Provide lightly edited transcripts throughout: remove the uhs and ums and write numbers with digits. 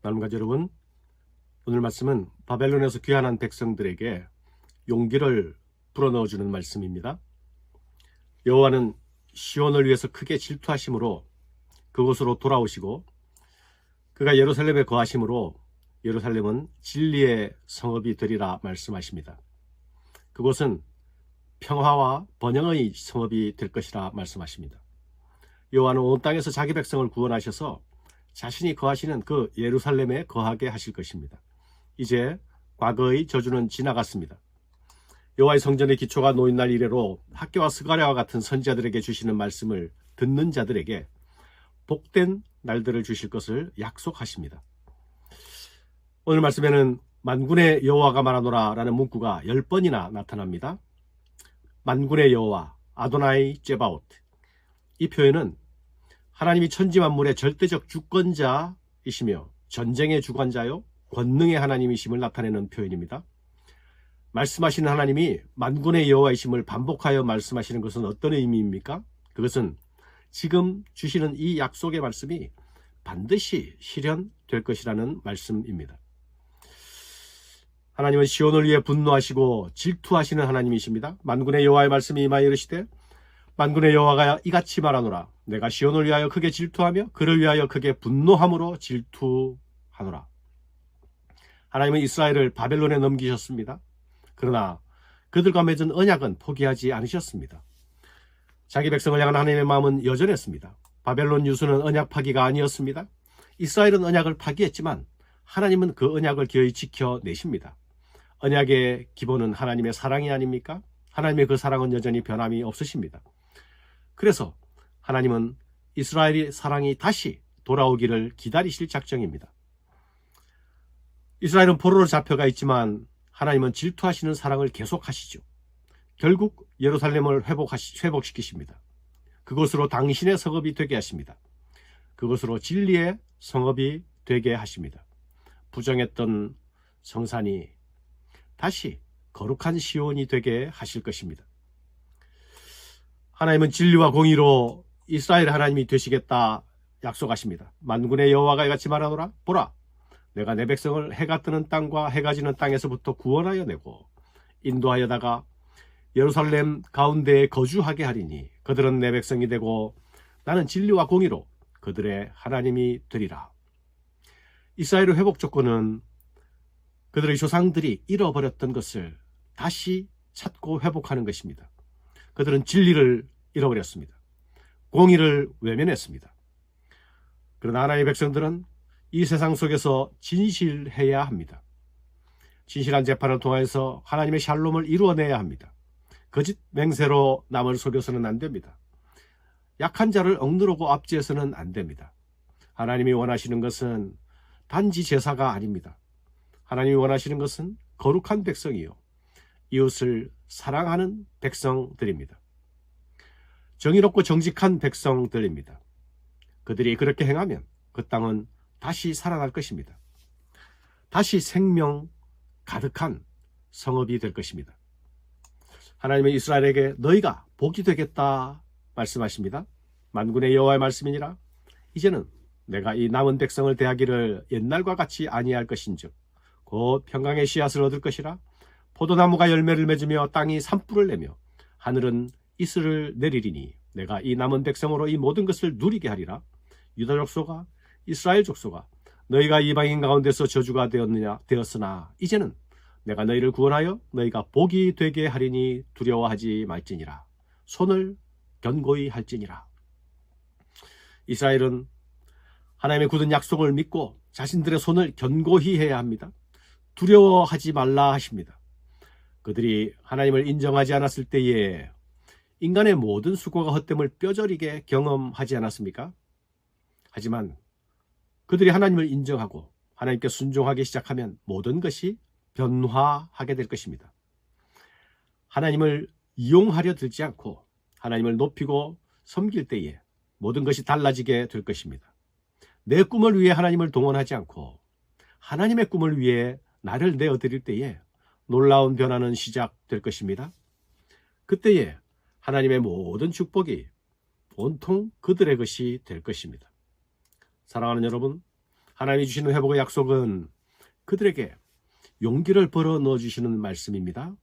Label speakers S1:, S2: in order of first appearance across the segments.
S1: 나눔가족 여러분, 오늘 말씀은 바벨론에서 귀환한 백성들에게 용기를 불어넣어주는 말씀입니다. 여호와는 시온을 위해서 크게 질투하심으로 그곳으로 돌아오시고 그가 예루살렘에 거하심으로 예루살렘은 진리의 성읍이 되리라 말씀하십니다. 그곳은 평화와 번영의 성읍이 될 것이라 말씀하십니다. 여호와는 온 땅에서 자기 백성을 구원하셔서 자신이 거하시는 그 예루살렘에 거하게 하실 것입니다. 이제 과거의 저주는 지나갔습니다. 여호와의 성전의 기초가 놓인 날 이래로 학개와 스가랴와 같은 선지자들에게 주시는 말씀을 듣는 자들에게 복된 날들을 주실 것을 약속하십니다. 오늘 말씀에는 만군의 여호와가 말하노라 라는 문구가 10번이나 나타납니다. 만군의 여호와, 아도나이 제바오트. 이 표현은 하나님이 천지만물의 절대적 주권자이시며 전쟁의 주관자요 권능의 하나님이심을 나타내는 표현입니다. 말씀하시는 하나님이 만군의 여호와이심을 반복하여 말씀하시는 것은 어떤 의미입니까? 그것은 지금 주시는 이 약속의 말씀이 반드시 실현될 것이라는 말씀입니다. 하나님은 시온을 위해 분노하시고 질투하시는 하나님이십니다. 만군의 여호와의 말씀이 임하여 이르시되 만군의 여호와가 이같이 말하노라. 내가 시온을 위하여 크게 질투하며 그를 위하여 크게 분노함으로 질투하노라. 하나님은 이스라엘을 바벨론에 넘기셨습니다. 그러나 그들과 맺은 언약은 포기하지 않으셨습니다. 자기 백성을 향한 하나님의 마음은 여전했습니다. 바벨론 유수는 언약 파기가 아니었습니다. 이스라엘은 언약을 파기했지만 하나님은 그 언약을 기어이 지켜내십니다. 언약의 기본은 하나님의 사랑이 아닙니까? 하나님의 그 사랑은 여전히 변함이 없으십니다. 그래서 하나님은 이스라엘의 사랑이 다시 돌아오기를 기다리실 작정입니다. 이스라엘은 포로로 잡혀가 있지만 하나님은 질투하시는 사랑을 계속하시죠. 결국 예루살렘을 회복시키십니다. 그곳으로 당신의 성읍이 되게 하십니다. 그곳으로 진리의 성읍이 되게 하십니다. 부정했던 성산이 다시 거룩한 시온이 되게 하실 것입니다. 하나님은 진리와 공의로 이스라엘 하나님이 되시겠다 약속하십니다. 만군의 여호와가 이같이 말하노라. 보라, 내가 내 백성을 해가 뜨는 땅과 해가 지는 땅에서부터 구원하여 내고 인도하여다가 예루살렘 가운데에 거주하게 하리니 그들은 내 백성이 되고 나는 진리와 공의로 그들의 하나님이 되리라. 이스라엘의 회복 조건은 그들의 조상들이 잃어버렸던 것을 다시 찾고 회복하는 것입니다. 그들은 진리를 잃어버렸습니다. 공의를 외면했습니다. 그러나 하나님의 백성들은 이 세상 속에서 진실해야 합니다. 진실한 재판을 통해서 하나님의 샬롬을 이루어내야 합니다. 거짓 맹세로 남을 속여서는 안 됩니다. 약한 자를 억누르고 압제해서는 안 됩니다. 하나님이 원하시는 것은 단지 제사가 아닙니다. 하나님이 원하시는 것은 거룩한 백성이요 이웃을 사랑하는 백성들입니다. 정의롭고 정직한 백성들입니다. 그들이 그렇게 행하면 그 땅은 다시 살아날 것입니다. 다시 생명 가득한 성읍이 될 것입니다. 하나님은 이스라엘에게 너희가 복이 되겠다 말씀하십니다. 만군의 여호와의 말씀이니라. 이제는 내가 이 남은 백성을 대하기를 옛날과 같이 아니할 것인즉 곧 평강의 씨앗을 얻을 것이라. 포도나무가 열매를 맺으며 땅이 산뿔을 내며 하늘은 이슬을 내리리니 내가 이 남은 백성으로 이 모든 것을 누리게 하리라. 유다 족속아, 이스라엘 족속아, 너희가 이방인 가운데서 저주가 되었으나 이제는 내가 너희를 구원하여 너희가 복이 되게 하리니 두려워하지 말지니라. 손을 견고히 할지니라. 이스라엘은 하나님의 굳은 약속을 믿고 자신들의 손을 견고히 해야 합니다. 두려워하지 말라 하십니다. 그들이 하나님을 인정하지 않았을 때에 인간의 모든 수고가 헛됨을 뼈저리게 경험하지 않았습니까? 하지만 그들이 하나님을 인정하고 하나님께 순종하기 시작하면 모든 것이 변화하게 될 것입니다. 하나님을 이용하려 들지 않고 하나님을 높이고 섬길 때에 모든 것이 달라지게 될 것입니다. 내 꿈을 위해 하나님을 동원하지 않고 하나님의 꿈을 위해 나를 내어드릴 때에 놀라운 변화는 시작될 것입니다. 그때에 하나님의 모든 축복이 온통 그들의 것이 될 것입니다. 사랑하는 여러분, 하나님이 주시는 회복의 약속은 그들에게 용기를 불어 넣어주시는 말씀입니다.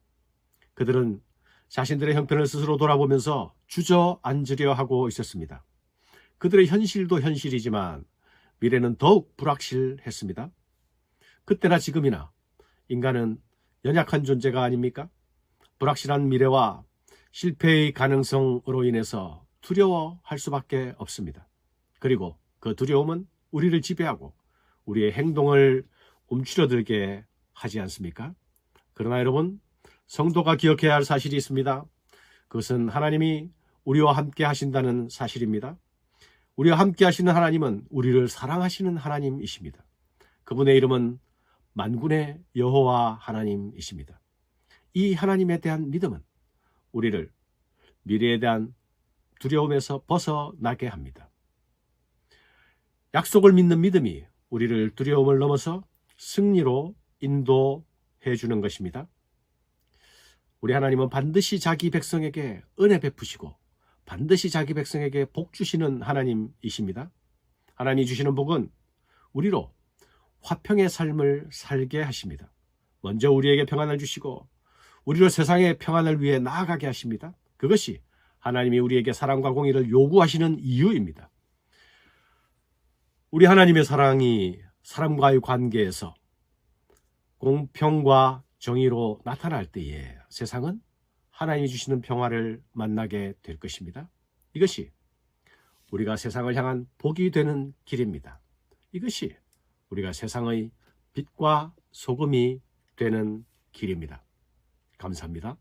S1: 그들은 자신들의 형편을 스스로 돌아보면서 주저앉으려 하고 있었습니다. 그들의 현실도 현실이지만 미래는 더욱 불확실했습니다. 그때나 지금이나 인간은 연약한 존재가 아닙니까? 불확실한 미래와 실패의 가능성으로 인해서 두려워할 수밖에 없습니다. 그리고 그 두려움은 우리를 지배하고 우리의 행동을 움츠러들게 하지 않습니까? 그러나 여러분, 성도가 기억해야 할 사실이 있습니다. 그것은 하나님이 우리와 함께 하신다는 사실입니다. 우리와 함께 하시는 하나님은 우리를 사랑하시는 하나님이십니다. 그분의 이름은 만군의 여호와 하나님이십니다. 이 하나님에 대한 믿음은 우리를 미래에 대한 두려움에서 벗어나게 합니다. 약속을 믿는 믿음이 우리를 두려움을 넘어서 승리로 인도해 주는 것입니다. 우리 하나님은 반드시 자기 백성에게 은혜 베푸시고 반드시 자기 백성에게 복 주시는 하나님이십니다. 하나님이 주시는 복은 우리로 화평의 삶을 살게 하십니다. 먼저 우리에게 평안을 주시고 우리로 세상의 평안을 위해 나아가게 하십니다. 그것이 하나님이 우리에게 사랑과 공의를 요구하시는 이유입니다. 우리 하나님의 사랑이 사람과의 관계에서 공평과 정의로 나타날 때에 세상은 하나님이 주시는 평화를 만나게 될 것입니다. 이것이 우리가 세상을 향한 복이 되는 길입니다. 이것이 우리가 세상의 빛과 소금이 되는 길입니다. 감사합니다.